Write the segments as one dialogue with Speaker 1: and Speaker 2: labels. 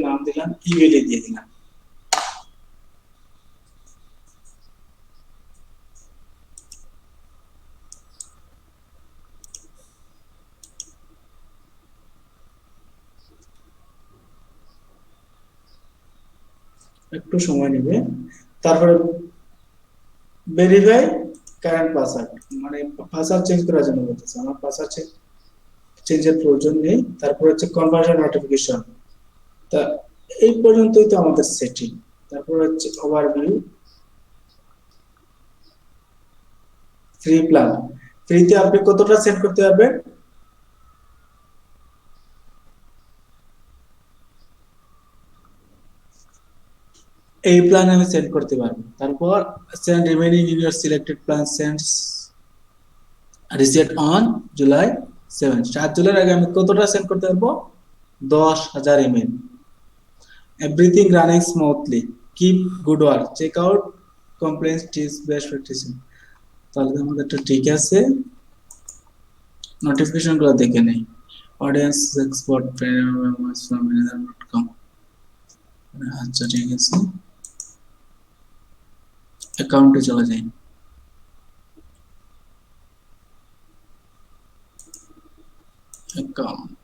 Speaker 1: নাম দিলাম, ইমেইলে দিয়ে দিলাম। একটু সময় নেবে। তারপরে ভেরিফাই কারেন্ট পাসওয়ার্ড, মানে পাসওয়ার্ড চেঞ্জ করার জন্য বলতেছে। আমার পাসওয়ার্ড চেঞ্জের প্রয়োজন নেই। তারপর হচ্ছে কনভার্সন নোটিফিকেশন। তা এই পর্যন্তই তো আমাদের সেটিং। তারপর হচ্ছে ওভারভিউ, ফ্রি প্ল্যান। ফ্রিতে আপনি কতটা সেট করতে পারবেন? এই প্ল্যান আমি সেট করতে পারবো। তারপর send remaining in your selected plan sends reset on July 7। 7 জুলাইয়ের আগে আমি কতটা সেন্ড করতে পারবো? 10,000 email. Everything running smoothly, keep good work, check out compliance tips best practice. তাহলে আমাদেরটা ঠিক আছে। নোটিফিকেশন গুলো দেখে নেই। অডিয়েন্স এক্সপোর্ট প্রিমিয়াম.com। আচ্ছা ঠিক আছে, অ্যাকাউন্টে চলে যাই। অ্যাকাউন্ট,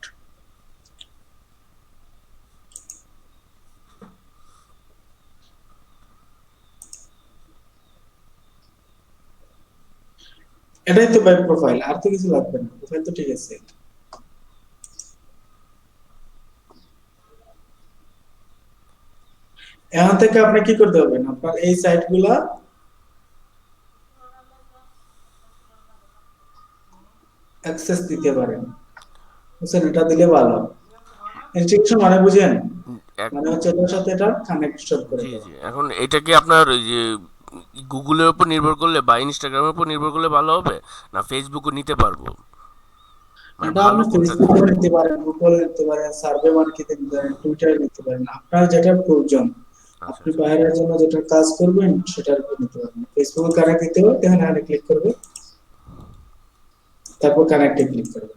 Speaker 1: এটাই তো ভাই প্রোফাইল, আর তো কিছু লাগবে না। প্রোফাইল তো ঠিক আছে। এখান থেকে আপনি কি করতে পারবেন? আপনার এই সাইট গুলা অ্যাক্সেস দিতে পারেন, বুঝছেন? এটা দিলে ভালো। ইনস্ট্রাকশন মানে বুঝেন?
Speaker 2: এক
Speaker 1: মানে হচ্ছে এটার সাথে এটা কানেকশন করে
Speaker 2: জি
Speaker 1: দেওয়া।
Speaker 2: জি, এখন এটা কি আপনার ওই যে গুগলের উপর নির্ভর করলে বা ইনস্টাগ্রামের উপর নির্ভর করলে ভালো হবে, না ফেসবুকও নিতে পারবো, মানে
Speaker 1: এটা
Speaker 2: ভালো
Speaker 1: আপনি
Speaker 2: কোনটা
Speaker 1: ফেসবুকে
Speaker 2: দিবেন?
Speaker 1: নিতে পারেন, গুগলে নিতে পারেন, সার্ভে মার্কেটে নিতে পারেন, টুইটারে নিতে পারেন, আপনার যেটা প্রয়োজন।
Speaker 2: আচ্ছা
Speaker 1: আপনি
Speaker 2: আচ্ছা।
Speaker 1: বাইরের জন্য যেটা কাজ করবেন সেটার উপর নিতে পারবেন। ফেসবুকে কানেক্ট দিতে হবে, এখানে ক্লিক করবে, তারপর কানেক্টে ক্লিক করবে,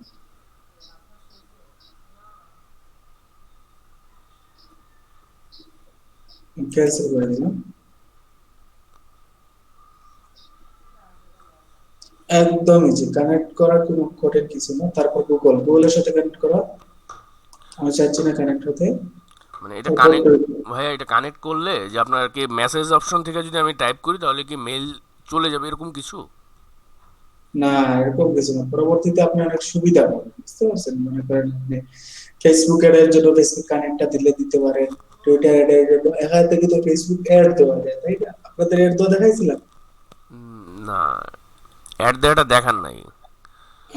Speaker 1: ক্যান্সেল করে দিলাম। একদম ইজি, কানেক্ট করা কোনো কঠিন কিছু না। তারপর গুগলের সাথে কানেক্ট করা। আমি চাচ্ছি না কানেক্ট হতে।
Speaker 2: মানে এটা
Speaker 1: তারপর
Speaker 2: কানেক্ট, ভাইয়া এটা কানেক্ট করলে যে আপনার কি মেসেজ অপশন থেকে যদি আমি টাইপ করি তাহলে কি মেল চলে যাবে এরকম কিছু?
Speaker 1: না, এরকম কিছু না। পরবর্তীতে আপনি অনেক সুবিধা পাবেন, বুঝতে পারছেন? মনে করেন আপনি ফেসবুক এর জন্য ফেসবুক কানেক্টটা দিতে পারেন। টুইটার এর জন্য এখান থেকে তো ফেসবুক অ্যাড দেওয়া যায়, তাই না? আপনাদের অ্যাড তো দেখাইছিলাম।
Speaker 2: না, অ্যাড দেওয়াটা দেখার নাই।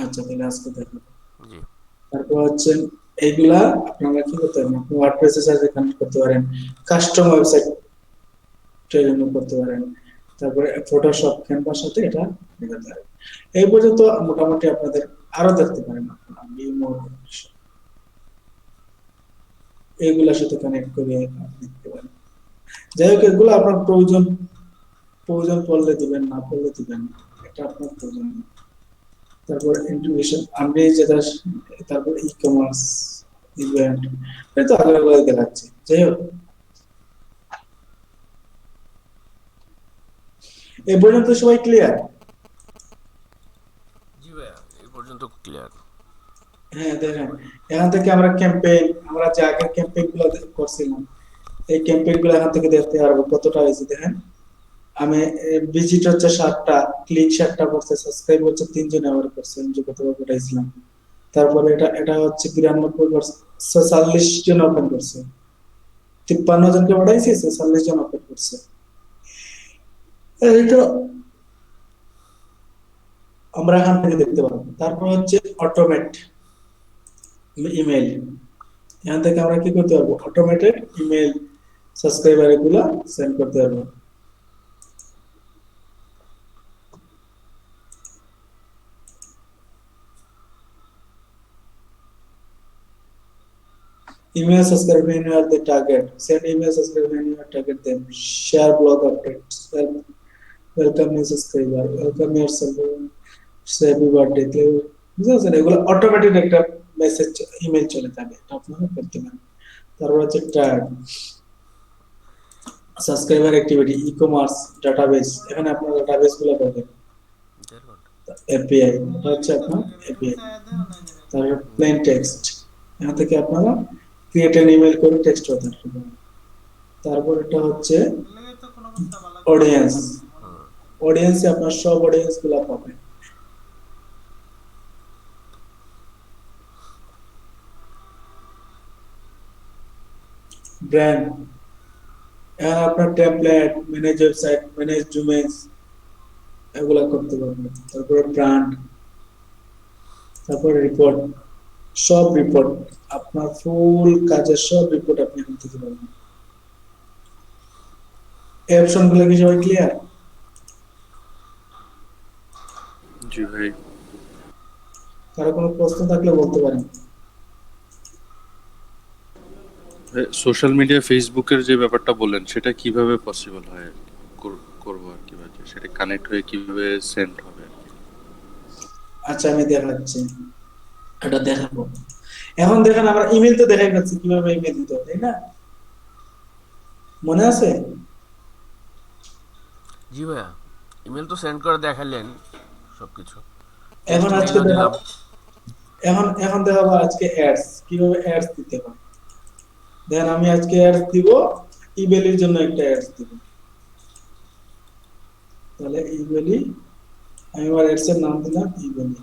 Speaker 1: আচ্ছা, তাহলে আজকে দেখো।
Speaker 2: জি।
Speaker 1: তারপর হচ্ছে এইগুলা আপনারা কি করতে পারেন? আপনি ওয়ার্ডপ্রেসের সাথে কানেক্ট করতে পারেন, কাস্টম ওয়েবসাইট জন্য করতে পারেন। তারপরে ফটোশপ ক্যানভার সাথে এটা দেখাতে পারেন। এই পর্যন্ত মোটামুটি আপনাদের আরো দেখতে পারেন। আপনারা ভিউ এইগুলার সাথে কানেক্ট করে আপনি দেখতে পারেন। যাই হোক, এগুলো আপনার প্রয়োজন প্রয়োজন পড়লে দিবেন, না পড়লে দিবেন না। এটা আপনার প্রয়োজন নেই। তারপর ইন্টিগ্রেশন আমি যেটা, তারপর ই কমার্স ইভেন্ট, এটা আলাদা আলাদা দেখাচ্ছে। যাই হোক, এই পর্যন্ত সবাই ক্লিয়ার?
Speaker 2: জি ভাইয়া, এই পর্যন্ত ক্লিয়ার।
Speaker 1: হ্যাঁ, দেখেন, এখান থেকে আমরা ক্যাম্পেইন, আমরা যে আগের ক্যাম্পেইন গুলো করছিলাম, এই ক্যাম্পেইন গুলো এখান থেকে দেখতে পারবো কতটা হয়েছে। দেখেন, আমি ভিজিট হচ্ছে 7টা, ক্লিক 7টা করছে, সাবস্ক্রাইব হচ্ছে 3 জন আবার করছে, আমি যে কতবার পাঠাইছিলাম। তারপরে এটা এটা হচ্ছে 92 করছে, 46 জন ওপেন করছে। 53 জনকে পাঠাইছি, 46 জন ওপেন করছে। এইটা আমরা এখান থেকে দেখতে পারবো। তারপর হচ্ছে অটোমেট ইমেল। এখান থেকে আমরা কি করতে পারবো? অটোমেটেড ইমেল সাবস্ক্রাইবার এগুলা সেন্ড করতে পারবো। Email subscribe when you are the target. Send email subscribe when you are target them. Share blog updates. Welcome new subscriber. Welcome your server. Happy birthday. বুঝতে পারছেন? এগুলো অটোমেটিক একটা message email চলে যাবে, এটা আপনারা করতে পারেন। তারপর হচ্ছে track, subscriber activity, e commerce, database, এখানে আপনার ডাটাবেস গুলো পাবেন,
Speaker 2: 1.5 ঘন্টা।
Speaker 1: এপিআই, এটা হচ্ছে আপনার এপিআই। তারপর প্লেন টেক্সট, এখান থেকে আপনারা ক্রিয়েট এন ইমেল করে টেক্সট পাঠাতে পারেন। তারপর এটা হচ্ছে অডিয়েন্স,
Speaker 2: হুম।
Speaker 1: অডিয়েন্সে আপনার সব অডিয়েন্স গুলা পাবেন। ব্র্যান্ড, এখানে আপনার template, manage website, manage domains, এগুলা করতে পারবেন। তারপরে ব্র্যান্ড, তারপরে রিপোর্ট, সব রিপোর্ট, আপনার ফুল কাজের সব রিপোর্ট আপনি এখান থেকে পাবেন। এই অপশন গুলো কি সবাই ক্লিয়ার?
Speaker 3: জি ভাই।
Speaker 1: কারো কোনো প্রশ্ন থাকলে বলতে পারেন।
Speaker 3: সোশ্যাল মিডিয়া ফেসবুকের যে ব্যাপারটা বললেন সেটা কিভাবে পসিবল হয় করবো আর কি, বা সেটা কানেক্ট হয়ে কিভাবে সেন্ড হবে আর কি?
Speaker 1: আচ্ছা আমি দেখাচ্ছি, এটা দেখাবো। এখন দেখেন আমরা ইমেল তো দেখাই পাচ্ছি কিভাবে ইমেল দিতে হয়, তাই না? মনে আছে?
Speaker 2: জি ভাইয়া, ইমেল তো সেন্ড করে দেখালেন সবকিছু, টেক্সট
Speaker 1: এখন আজকে
Speaker 2: মেইলও
Speaker 1: দেখা,
Speaker 2: দিলাম।
Speaker 1: এখন দেখাবো আজকে অ্যাডস, কিভাবে অ্যাডস দিতে হয়। দেখেন আমি আজকে অ্যাডস দিব, ইমেলের জন্য একটা অ্যাডস দিব। তাহলে ইমেলই, আমি আমার অ্যাডস এর নাম দিলাম ইমেলই।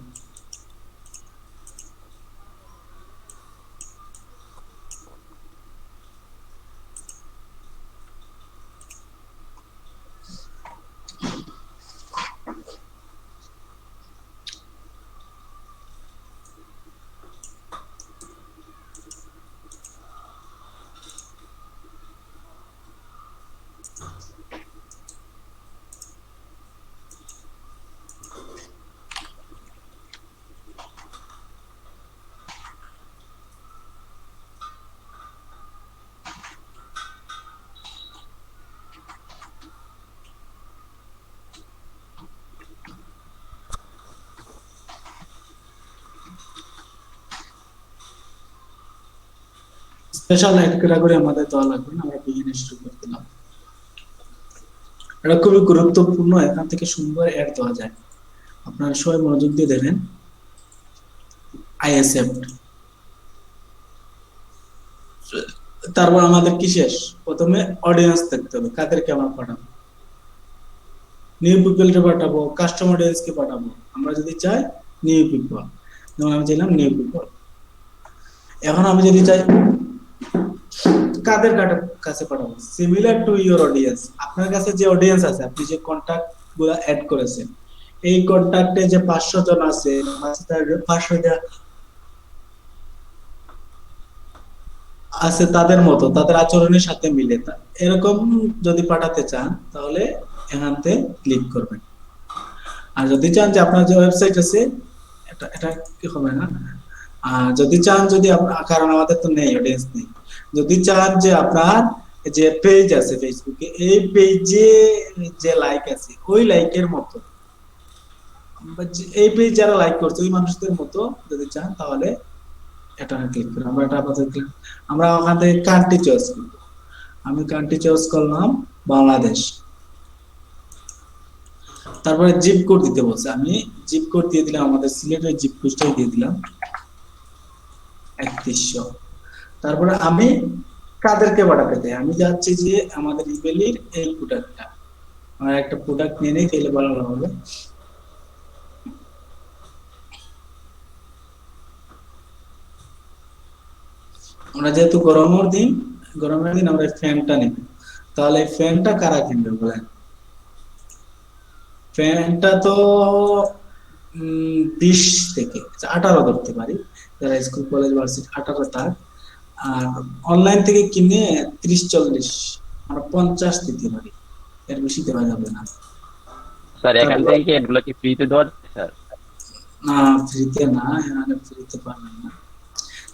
Speaker 1: স্পেশাল এক করে আমাদের দেওয়া লাগবে না, আমরা বিগিনে শুরু করে দিলাম। এটা খুবই গুরুত্বপূর্ণ, এখান থেকে সুন্দর অ্যাড দেওয়া যায়। আপনারা সবাই মনোযোগ দিয়ে দেখেন। আই অ্যাকসেপ্ট, তারপর আমাদের কি শেষ? প্রথমে অডিয়েন্স দেখতে হবে, কাদেরকে আমরা পাঠাবো, নিউ পিপলকে পাঠাবো, কাস্টমার অডিয়েন্সকে পাঠাবো। আমরা যদি চাই নিউ পিপল, যেমন আমি চাইলাম নিউ পিপল। এখন আমি যদি চাই কাদের কাছে পাঠাবো, সিমিলার টু ইওর অডিয়েন্স, আপনার কাছে যে অডিয়েন্স আছে, আপনি যে কন্টাক্ট গুলা অ্যাড করেছেন, এই কন্টাক্টে যে 500 জন আছে, 500 জন আছে, তাদের মতো, তাদের আচরণের সাথে মিলে, এরকম যদি পাঠাতে চান তাহলে এখানতে ক্লিক করবেন। আর যদি চান যে আপনার যে ওয়েবসাইট আছে, এটা কি হবে না, যদি চান, যদি কারণ আমাদের তো নেই, অডিয়েন্স নেই, যদি চান যে আপনার যে পেজ আছে ফেসবুকে, এই পেজে যে লাইক আছে ওই লাইকের মতো, এই পেজ যারা লাইক করছে ওই মানুষদের মতো যদি চান, তাহলে এটা ক্লিক করুন। আমরা এটা আপাতত আমরা ওখান থেকে কান্ট্রি চয়েস করব। আমি কান্ট্রি চয়েস করলাম বাংলাদেশ। তারপরে জিপ কোড দিতে বলছে, আমি জিপ কোড দিয়ে দিলাম, আমাদের সিলেটের জিপ কোডটাই দিয়ে দিলাম 3100। তারপরে আমি কাদেরকে পাঠাতে চাই, আমি যাচ্ছি যে আমাদের ইমেলের এই প্রোডাক্টটা, আমার একটা প্রোডাক্ট নিয়ে নেই, তাহলে ভালো হবে। আমরা যেহেতু গরমের দিন আমরা ফ্যানটা নিব, তাহলে ফ্যানটা কারা কিনবে বলেন? ফ্যানটা তো 20 থেকে 18 ধরতে পারি, যারা স্কুল কলেজ ভার্সিটি 18 তাক। আর অনলাইন থেকে কিনে 30-40, আমরা 50 দিতে পারি, এর বেশি দেওয়া যাবে না।
Speaker 4: স্যার এখান
Speaker 1: তারপর
Speaker 4: থেকে কি এগুলো কি ফ্রিতে দেওয়া যাচ্ছে স্যার?
Speaker 1: না, ফ্রিতে না, এখানে ফ্রিতে পাবেন না।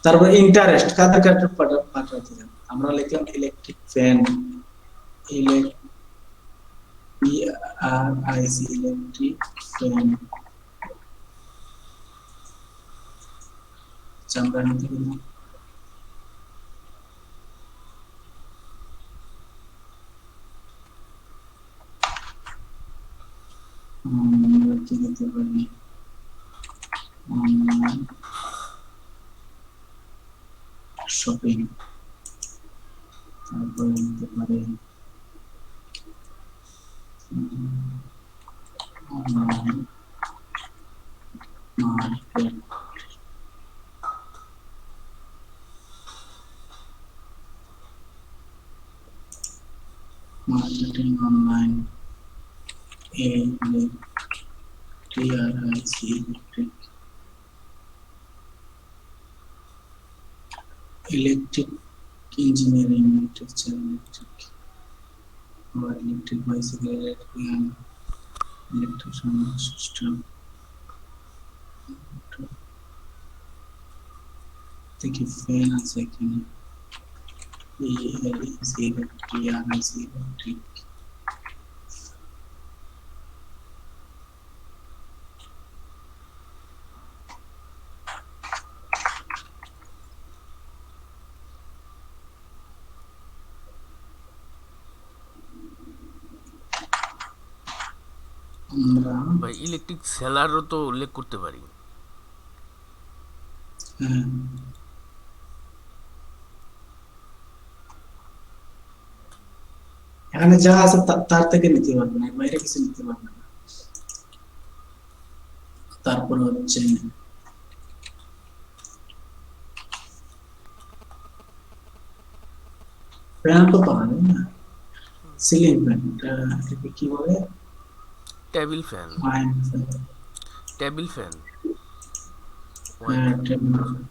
Speaker 1: তারপর ইন্টারেস্ট, কাদের কাছে পাঠাতে চান, আমরা লিখলাম ইলেকট্রিক ফ্যান, ইলেকট্রিক ফ্যান, আমরা আমরা কি দিতে পারি অনলাইন শপিং, তারপরে দিতে পারি online market, marketing online electric, electric engineering, electric or electric bicycle, electrician system থেকে ফ্যান আছে এখানে ইলেকট্রিক, আমরা
Speaker 2: ভাই ইলেকট্রিক সেলারও তো উল্লেখ করতে পারি।
Speaker 1: হ্যাঁ এখানে যা আছে তার থেকে নিতে পারবে না, বাইরে কিছু নিতে পারবে না। তারপর হচ্ছে ফ্যান তো পাওয়া যায় না, সিলিং ফ্যান, এটাকে কি বলে?
Speaker 2: Table fan,
Speaker 1: wine fan.
Speaker 2: Table fan,
Speaker 1: হ্যাঁ টেবিল ফ্যান।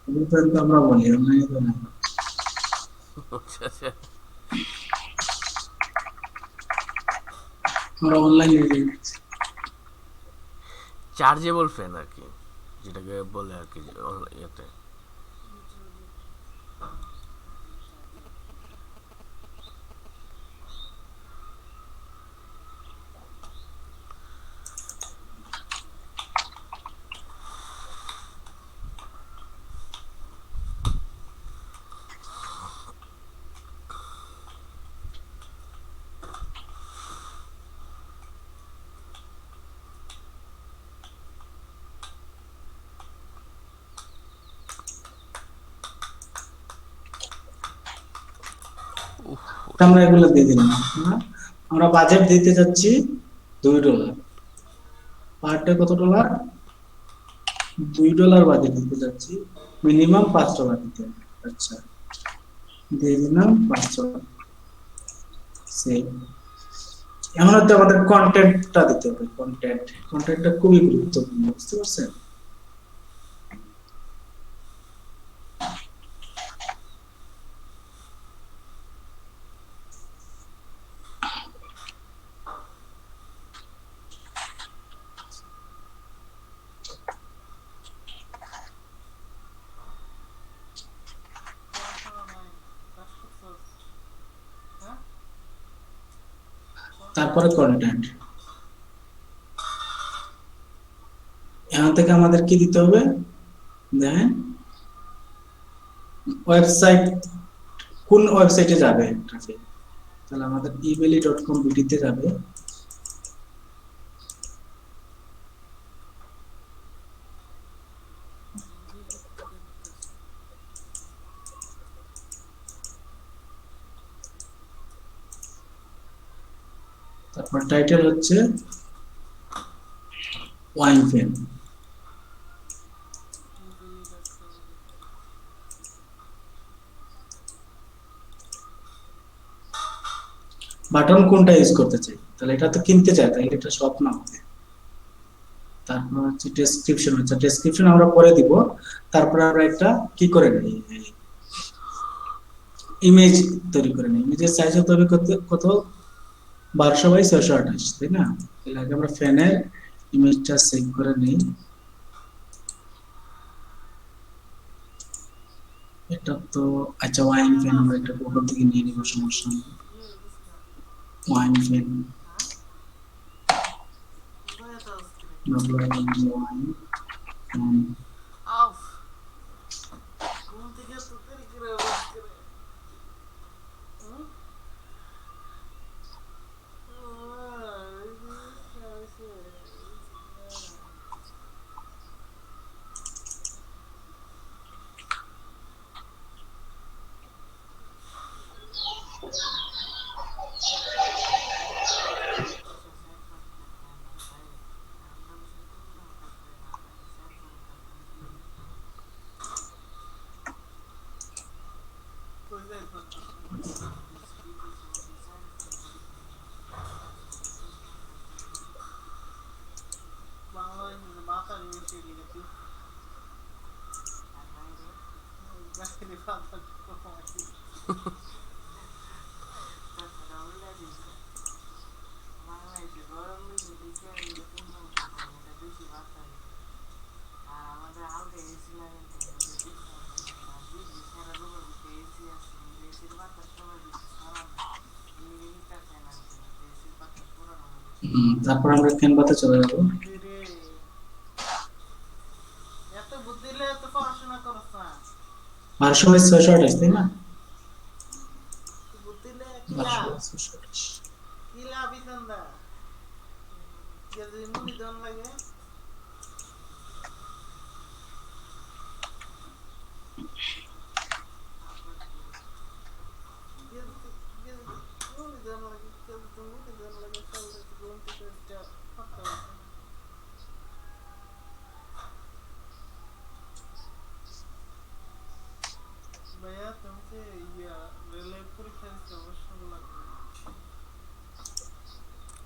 Speaker 1: টেবিল ফ্যান তো আমরা বলি, অনলাইনে তো না।
Speaker 2: আচ্ছা আচ্ছা।
Speaker 1: আমরা অনলাইনে
Speaker 2: চার্জেবল ফ্যান আর কি, যেটাকে বলে আর কি ইয়েতে।
Speaker 1: আমরা এগুলো দিয়ে দিলাম। আমরা বাজেট দিতে যাচ্ছি $2, পার ডে কত ডলার? $2 বাজেট দিতে যাচ্ছি, মিনিমাম $5 দিতে হবে। আচ্ছা দিয়ে দিলাম $5। সেভ। এখন হচ্ছে আমাদের কন্টেন্টটা দিতে হবে। কন্টেন্টটা খুবই গুরুত্বপূর্ণ, বুঝতে পারছেন? তারপরে কন্টেন্ট, এখান থেকে আমাদের কি দিতে হবে দেখেন, ওয়েবসাইট, কোন ওয়েবসাইটে যাবে ট্রাফিক। তাহলে আমাদের ebeli.com বিডিতে যাবে। তারপর টাইটেল হচ্ছে ওয়াইন ফ্যান। বাটন কোনটা ইউজ করতে চাই, তাহলে এটা তো কিনতে চাই, তাহলে এটা শপ না হবে। তারপর হচ্ছে ডেসক্রিপশন, হচ্ছে ডেসক্রিপশন আমরা পরে দিব। তারপর আমরা একটা কি করে নিই, ইমেজ তৈরি করে নিই। ইমেজের সাইজ হতে হবে কত 1200x628, তাই না? এর আগে আমরা ফ্যানের ইমেজটা সেভ করে নিই। এটা তো আচ্ছা ওয়াইন ফ্যান, আমরা এটা উপর থেকে নিয়ে নিব, সমস্যা নেই। ওয়াইন ফ্যান ওয়াইন ফ্যান তারপর আমরা ক্যানভাতে চলে যাব। বারোশো বাই 628, তাই না? 1228।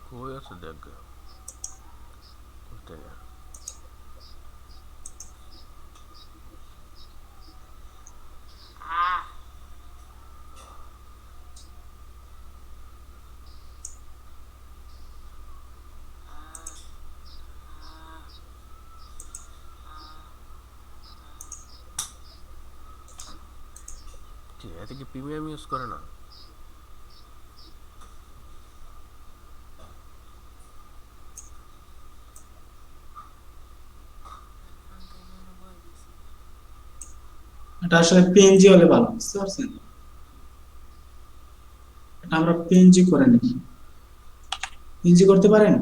Speaker 2: কই আছে দেখ গা। কোথায় গেল? ঠিক আছে, এতে কি প্রিমিয়াম ইউজ করে না?
Speaker 1: এটা আসলে পিএনজি হলে ভালো, বুঝতে পারছেন? এটা আমরা পিএনজি করে নিই। পিএনজি করতে পারেন?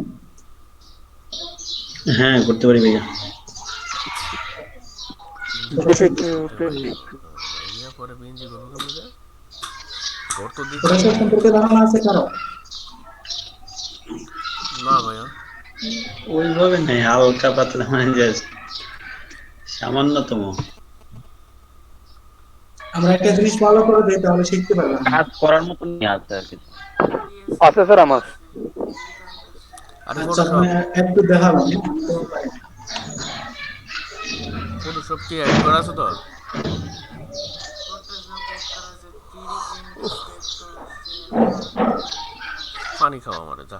Speaker 5: হ্যাঁ করতে পারি ভাইয়া।
Speaker 2: ভাইয়া পরে পিএনজি করবো কেমন যায়? তোর তো দিতে
Speaker 1: ফটোশপ সম্পর্কে ধারণা আছে কারো?
Speaker 2: না ভাইয়া।
Speaker 5: ওইভাবে নেই, হালকা পাতলা মানে জাস্ট সামান্যতম।
Speaker 1: আমরা একটা জিনিস ফলো করে দিই, তাহলে শিখতে পারলাম।
Speaker 4: কাজ করার মতন আছে আর কি।
Speaker 6: আছে স্যার আমার।
Speaker 2: আরে
Speaker 1: আচ্ছা,
Speaker 2: ফটোশপ,
Speaker 1: আপনি একটু দেখাবেন? আমি তো পারি না।
Speaker 2: ফটোশপ কি অ্যাড করা আছে তোর? উফ, পানি খাওয়া আমারে যা।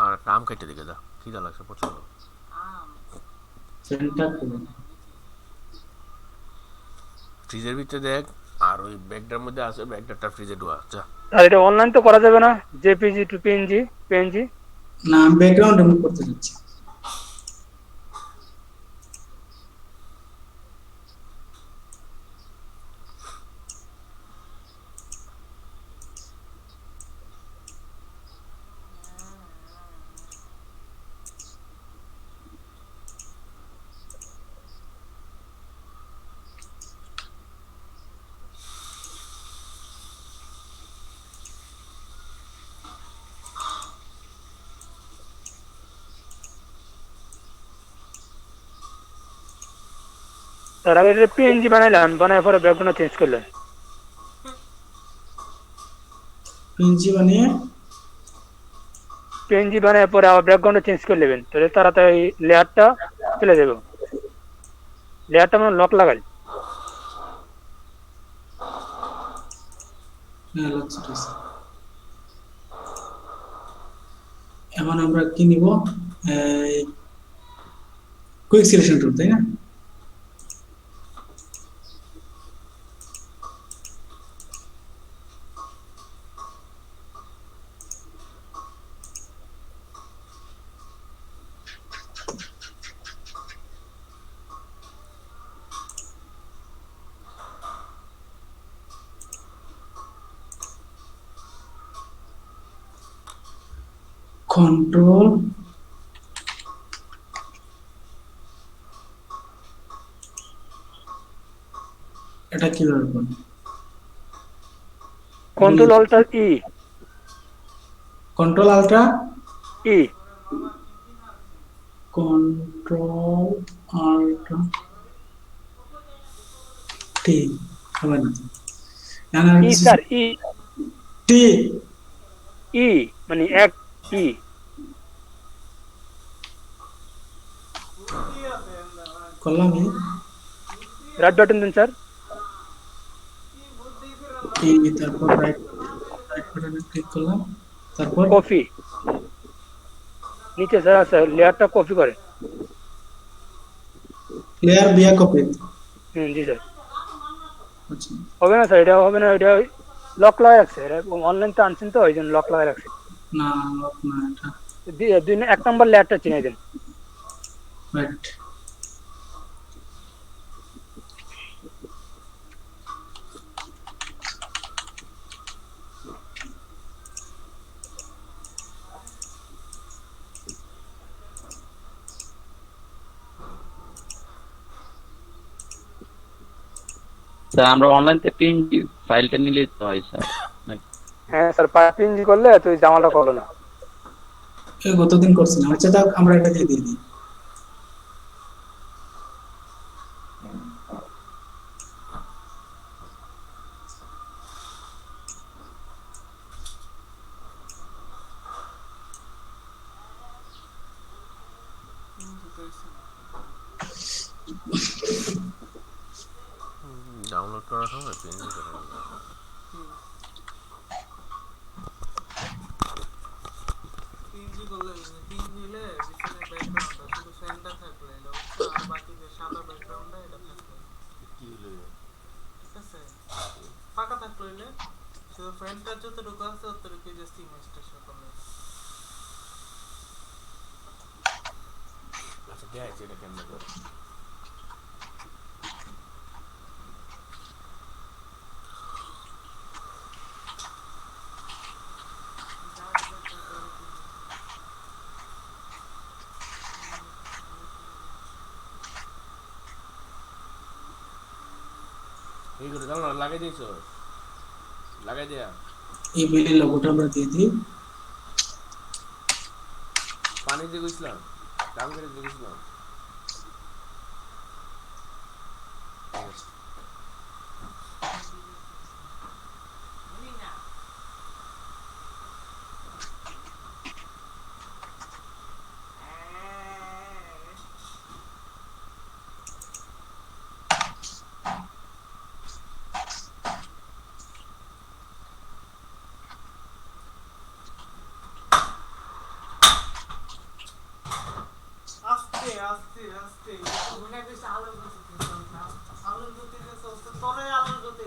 Speaker 2: আর একটা আম খাইতে দিকে যা, খিদা লাগছে প্রচন্ড।
Speaker 1: সেন্টার করুন।
Speaker 2: ফ্রিজের ভিতরে দেখ, আর ওই ব্যাগটার মধ্যে আছে, ব্যাগটা ফ্রিজে ঢোয়া যা।
Speaker 6: আর এটা অনলাইন তো করা যাবে না, জেপিজি টু পিএনজি পিএনজি?
Speaker 1: না, আমি ব্যাকগ্রাউন্ড রিমুভ করতে যাচ্ছি।
Speaker 6: স্যার আগে এটা পিএনজি বানাইলাম, বানায় পরে ব্যাকগ্রাউন্ড চেঞ্জ করলেন।
Speaker 1: পিএনজি বানিয়ে
Speaker 6: পিএনজি বানায় পরে আবার ব্যাকগ্রাউন্ড চেঞ্জ করে নেবেন, তাহলে তাড়াতাড়ি লেয়ারটা ফেলে দেবো। লেয়ারটা মানে লক লাগাই।
Speaker 1: এখন আমরা কি নিব? কুইক সিলেকশন টুল, তাই না? কন্ট্রোল এটা কিভাবে করব?
Speaker 6: কন্ট্রোল অল্টার ই।
Speaker 1: কন্ট্রোল আলট্রা
Speaker 6: ই।
Speaker 1: কন্ট্রোল আলট্রা টি হবে না।
Speaker 6: ই স্যার ই।
Speaker 1: টি
Speaker 6: ই মানে এক ই
Speaker 1: করলাম
Speaker 6: রাইট বাটন দেন স্যার,
Speaker 1: তারপর রাইট রাইট বাটনে ক্লিক করলাম, তারপর
Speaker 6: কপি নিচে স্যার আছে লেয়ারটা কপি করে।
Speaker 1: লেয়ার বিয়া কপি।
Speaker 6: জি স্যার।
Speaker 1: আচ্ছা,
Speaker 6: হবে না স্যার, এটা হবে না, এটা লক লাগাই রাখছে, অনলাইন তো আনছেন তো ওই জন্য লক লাগাই রাখছে।
Speaker 1: না লক না এটা,
Speaker 6: এক নম্বর লেয়ারটা চিনে দেন।
Speaker 1: রাইট।
Speaker 4: স্যার আমরা অনলাইন থেকে পিএনজি ফাইলটা নিলেই তো হয় স্যার নাকি?
Speaker 6: হ্যাঁ স্যার, পিএনজি করলে তুই জামাটা করলো না।
Speaker 1: গতদিন করছিলাম। আচ্ছা তাও আমরা এটা দিয়ে দিই।
Speaker 2: ডাউনলোড করার সময় পিএনজি করে নিলাম।
Speaker 7: পিএনজি করলে পিএনজি হলে পিছনে ব্যাকগ্রাউন্ডটা শুধু ফ্যানটা থাকলে এলো আর বাকি যে সাদা ব্যাকগ্রাউন্ডটা এটা থাকলে
Speaker 2: কি হলো?
Speaker 7: ঠিক আছে, ফাঁকা থাকলো এলে শুধু ফ্যানটা যতটুকু আছে ততটুকু জাস্ট ইমেজটা শো করলে।
Speaker 2: আচ্ছা দেখ এটা কেমনে করে। এই করে দাও না, লাগাই দিয়েছো, লাগাই দেয়া।
Speaker 1: এই বিলের লোগোটা আমরা দিয়ে দিই।
Speaker 2: পানি দিয়ে গেছিলাম, দাম করে দিয়ে গেছিলাম।
Speaker 7: আস্তে আস্তে আস্তে মনে করিস আলোর গতি আলোর গতি চলছে তোরে আলোর গতি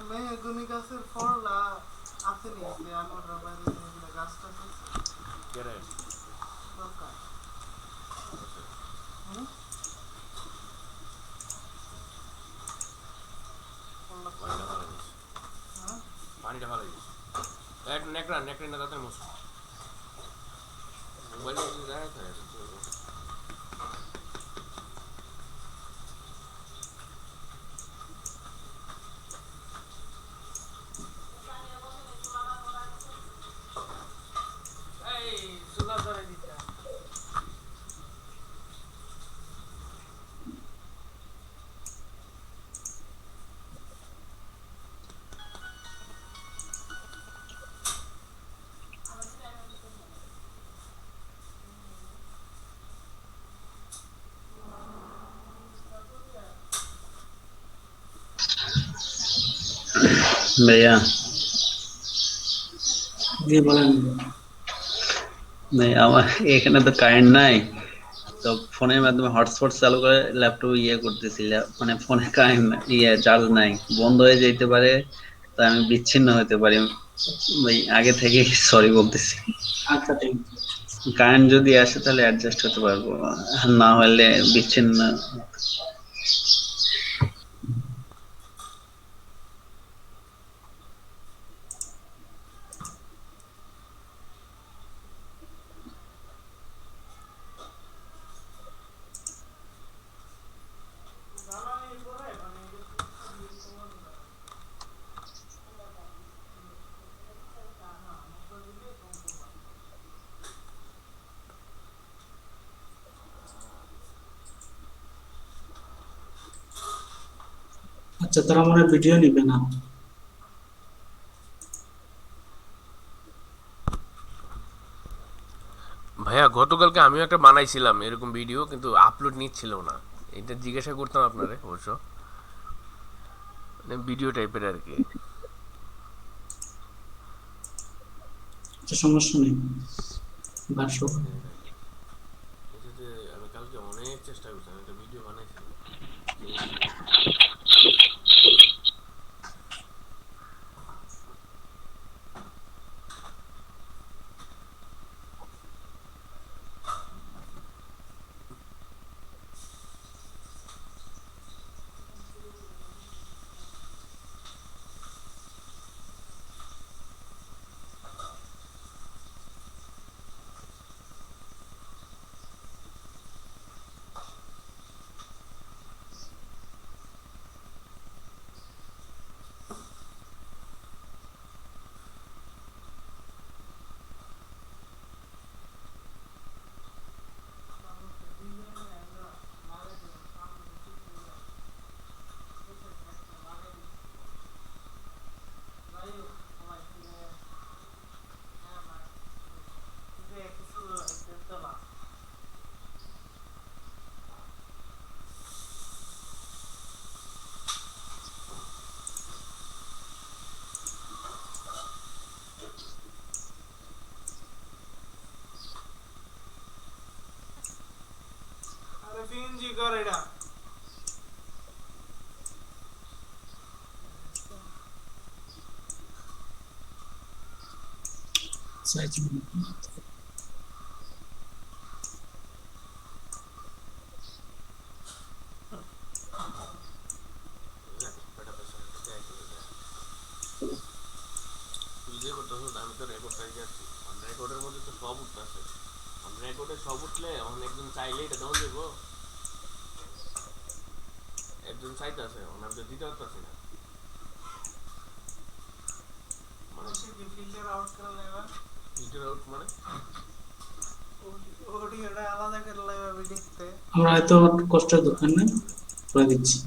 Speaker 7: মেহগুনি গাছের ফলটা আছে নি যে আমরা বাইরে গাছটা
Speaker 2: কেরে
Speaker 7: দরকার
Speaker 2: পানিটা ভালো দিস। এক নেকড়া নেকড়া না তাতে মশ মোবাইল দিয়ে যায় তো।
Speaker 7: এই চুলা ধরে দিতে
Speaker 5: ভাইয়া
Speaker 1: দিয়ে বলেন।
Speaker 5: ভাই আমার এখানে তো কারেন্ট নাই, তো ফোনের মাধ্যমে হটস্পট চালু করে ল্যাপটপে ইয়ে করতেছি, মানে ফোনে কারেন্ট ইয়ে চার্জ নাই, বন্ধ হয়ে যেতে পারে, তাই আমি বিচ্ছিন্ন হতে পারি ভাই, আগে থেকে সরি বলতেছি।
Speaker 1: আচ্ছা ঠিক আছে।
Speaker 5: কারেন্ট যদি আসে তাহলে অ্যাডজাস্ট হতে পারবো, না হলে বিচ্ছিন্ন।
Speaker 1: আচ্ছা, তারা মনে হয় ভিডিও নিবে না।
Speaker 2: ভাইয়া গতকালকে আমিও একটা বানাইছিলাম এরকম ভিডিও, কিন্তু আপলোড নিচ্ছিল না। এটা জিজ্ঞাসা করতাম আপনারে অবশ্য, মানে ভিডিও টাইপের আর কি।
Speaker 1: আচ্ছা, সমস্যা নেই, বাসো।
Speaker 2: এটাতে আমি কালকে অনেক চেষ্টা করছি, আমি একটা ভিডিও বানাইছিলাম।
Speaker 7: আরে পিএনজি কর এটা।
Speaker 1: সাইজ
Speaker 2: তুই যে করতেছ, আমি তো রেকর্ডটাই যাচ্ছি, রেকর্ডের মধ্যে তো সব উঠতেছে। রেকর্ডে সব উঠলে এখন একজন চাইলে এটা দেওয়া যাবো, একজন চাইতেছে, আমি তো দিতে পারতেছি না। মানে
Speaker 7: ফিল্টার আউট করে নেবা,
Speaker 2: ফিল্টার আউট মানে
Speaker 7: অডিওটা আলাদা করে নেবা ভিডিওতে।
Speaker 1: আমরা হয়তো কষ্টের দোকান নেই, করে দিচ্ছি।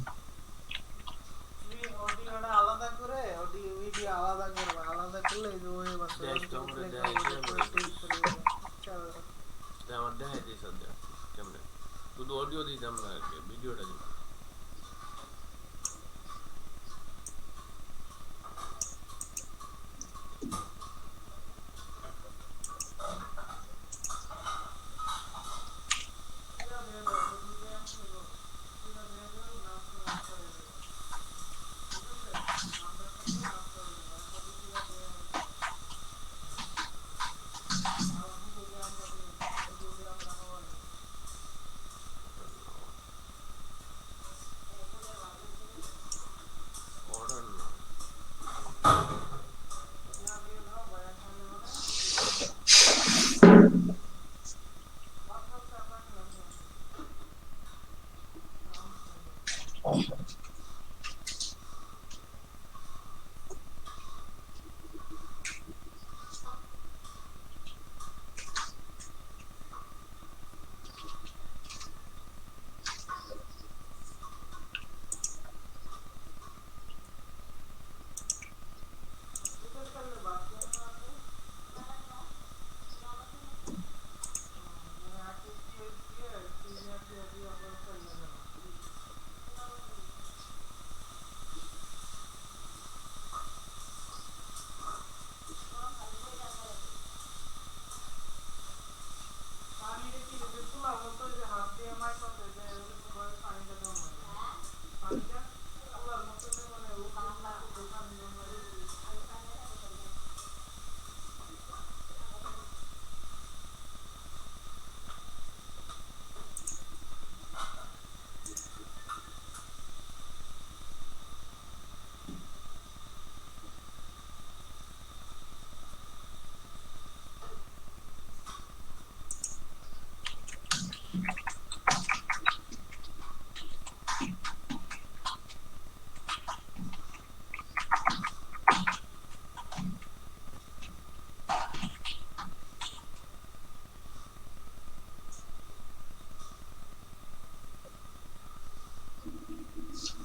Speaker 7: তুমি অডিওটা আলাদা করে অডিও ভিডিও আলাদা করবা, আলাদা করলে এই যে ওই বাসে
Speaker 2: দেখ তো আমরা দেখাই আমার দেখাই দিই সদ্যা কেমনে, শুধু অডিও দিতাম না আর কি, ভিডিওটা দিতাম।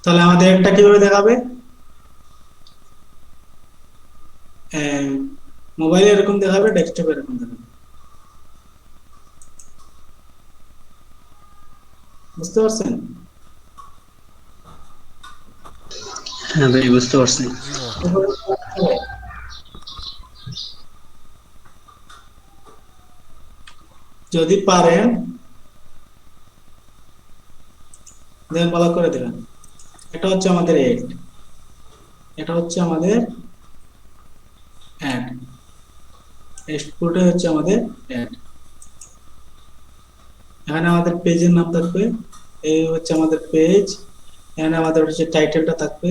Speaker 1: তাহলে আমাদের একটা কিভাবে দেখাবে? মোবাইলে এরকম দেখাবে, ডেস্কটপে এরকম দেখাবে। বুঝতে পারছেন?
Speaker 5: হ্যাঁ ভাই, বুঝতে পারছি।
Speaker 2: জি ভাইয়া।
Speaker 1: যদি পারেন দেন ভালো করে দিলাম। এটা হচ্ছে আমাদের এড, এটা হচ্ছে আমাদের অ্যাড, এক্সপোর্টে হচ্ছে আমাদের অ্যাড। এখানে আমাদের পেজের নাম থাকবে, এই হচ্ছে আমাদের পেজ। এখানে আমাদের হচ্ছে টাইটেলটা থাকবে,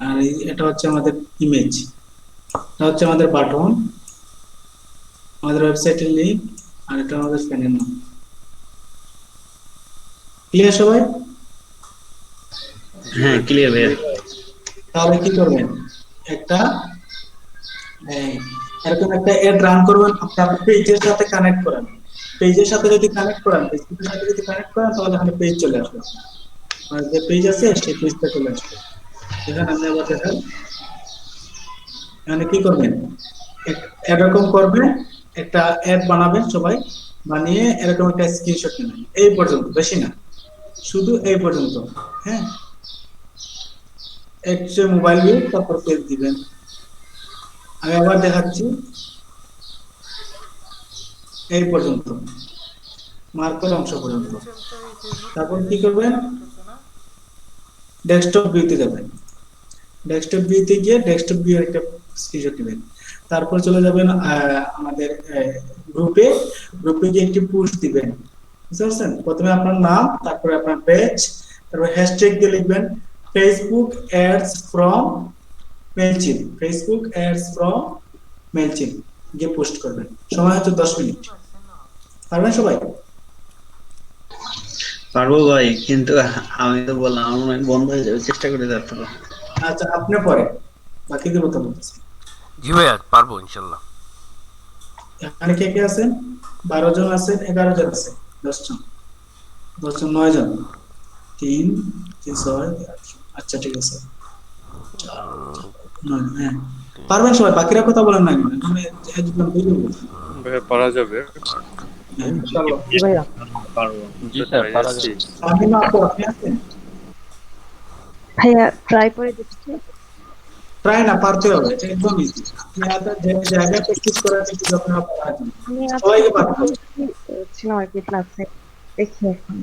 Speaker 1: আর এটা হচ্ছে আমাদের ইমেজ, এটা হচ্ছে আমাদের বাটন, আমাদের ওয়েবসাইটের লিংক, আর এটা আমাদের ফ্যানের নাম। ক্লিয়ার সবাই?
Speaker 5: হ্যাঁ ক্লিয়ার ভাইয়া।
Speaker 1: তাহলে কি করবেন, একটা এরকম একটা অ্যাড রান করবেন, আপনার পেজের সাথে কানেক্ট করেন। পেজের সাথে যদি কানেক্ট করেন, ফেসবুকের সাথে যদি কানেক্ট করেন, তাহলে এখানে পেজ চলে আসবে। আর যে পেজ আছে সেই পেজটা চলে আসবে। এখানে আমি আবার দেখাই, এখানে কি করবেন, এরকম করবেন, একটা অ্যাড বানাবেন সবাই, বানিয়ে এরকম একটা স্ক্রিনশট নেবেন, এই পর্যন্ত, বেশি না, শুধু এই পর্যন্ত। হ্যাঁ, একটা মোবাইল ভিউ, তারপর পেজ দিবেন। আমি আবার দেখাচ্ছি, এই পর্যন্ত, মার্কের অংশ পর্যন্ত। তারপর কি করবেন, ডেস্কটপ ভিউতে যাবেন। ডেস্কটপ ভিউতে গিয়ে ডেস্কটপ ভিউ একটা স্ক্রিনশট নেবেন। তারপর চলে যাবেন আমাদের গ্রুপে, গ্রুপে গিয়ে একটি পোস্ট দিবেন। বুঝতে পারছেন? প্রথমে আপনার নাম, তারপরে আপনার পেজ, তারপর হ্যাশট্যাগ দিয়ে লিখবেন Facebook ads from Mailchimp, Facebook ads from Mailchimp গিয়ে পোস্ট করবেন। সময় হচ্ছে 10 মিনিট। পারবেন সবাই?
Speaker 5: পারবো ভাই, কিন্তু আমি তো বললাম আমার মনে হয় বন্ধ হয়ে যাবে, চেষ্টা করে দেখতে হবে।
Speaker 1: আচ্ছা, আপনি পরে বাকিদের কথা বলতেছি।
Speaker 2: জি ভাইয়া, পারবো ইনশাল্লাহ।
Speaker 1: এখানে কে কে আছেন? 12 জন আছেন, 11 জন আছেন, 10 জন, 10 জন, 9 জন, 3 3 6 8। আচ্ছা ঠিক আছে, 9। হ্যাঁ, পারবেন সবাই, বাকিরা কথা বলেন না কেন? এখানে একজন দুইজন বলছে।
Speaker 3: ভাইয়া পারা যাবে।
Speaker 1: হ্যাঁ, ইনশাআল্লাহ।
Speaker 6: জি ভাইয়া।
Speaker 5: পারবো।
Speaker 4: জি স্যার, পারা
Speaker 3: আছি।
Speaker 4: যাবে।
Speaker 1: আমি না, আপনি আছেন?
Speaker 8: ভাইয়া ট্রাই করে দেখছি।
Speaker 1: ট্রাই না, পারতে হবে, এটা একদম ইজি। আপনি আলাদা যে জায়গায় প্র্যাকটিস করার কিছু যখন আপনারা পারবেন,
Speaker 8: আমি আজকে
Speaker 1: সবাইকে পারতে হবে।
Speaker 8: ছিলাম আর কি ক্লাসে, দেখি এখন।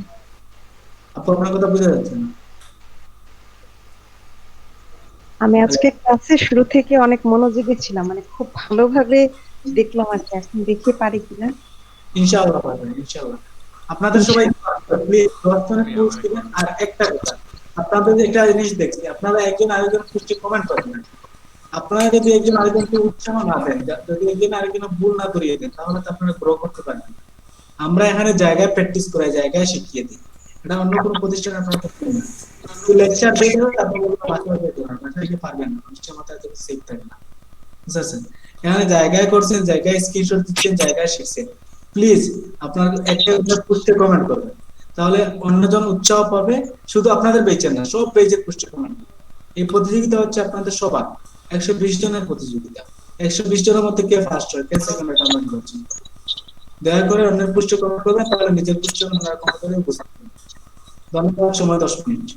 Speaker 1: আপনার কথা বোঝা যাচ্ছে না।
Speaker 8: আমি আজকে ক্লাসে শুরু থেকে অনেক মনোযোগী ছিলাম, মানে খুব ভালোভাবে দেখলাম আর কি, এখন দেখি পারি কিনা।
Speaker 1: ইনশাআল্লাহ পারবেন, ইনশাআল্লাহ। আপনাদের সবাই প্লিজ 10 জনের পোস্ট দিবেন। আর একটা কথা, আপনাদের একটা জিনিস দেখছি, আপনারা একজন আরেকজন পোস্টে কমেন্ট করেন না। আপনারা যদি একজন আরেকজনকে উৎসাহ না দেন, যদি একজন আরেকজনের ভুল না ধরিয়ে দেন, তাহলে তো আপনারা গ্রো করতে পারবেন না। আমরা এখানে জায়গায় প্র্যাকটিস করাই, জায়গায় শিখিয়ে দিই। এটা অন্য কোনো প্রতিষ্ঠানে আপনারা করতে না। লেকচার দিয়ে দেবেন, তারপর বলবেন বাসায় যেতে পারবেন, বাসায় গিয়ে পারবেন না, নিশ্চয় মাথায় থেকে সেভ থাকে না। বুঝছেন? এখানে জায়গায় করছেন, জায়গায় স্ক্রিনশট দিচ্ছেন, জায়গায় শিখছেন। প্লিজ আপনার একটা পোস্টে কমেন্ট করবেন, তাহলে অন্যজন উৎসাহ পাবে। শুধু আপনাদের পেজের না, সব পেজের পোস্টে কমেন্ট। এই প্রতিযোগিতা হচ্ছে আপনাদের সবার, 120 জনের প্রতিযোগিতা। 120 জনের মধ্যে কে ফার্স্ট হয়, কে সেকেন্ড হয়, কমেন্ট করছেন। দয়া করে অন্যের পোস্টে কমেন্ট করবেন, তাহলে নিজের পোস্টে কমেন্ট করে বুঝতে পারবেন। ধন্যবাদ। সময় 10 মিনিট।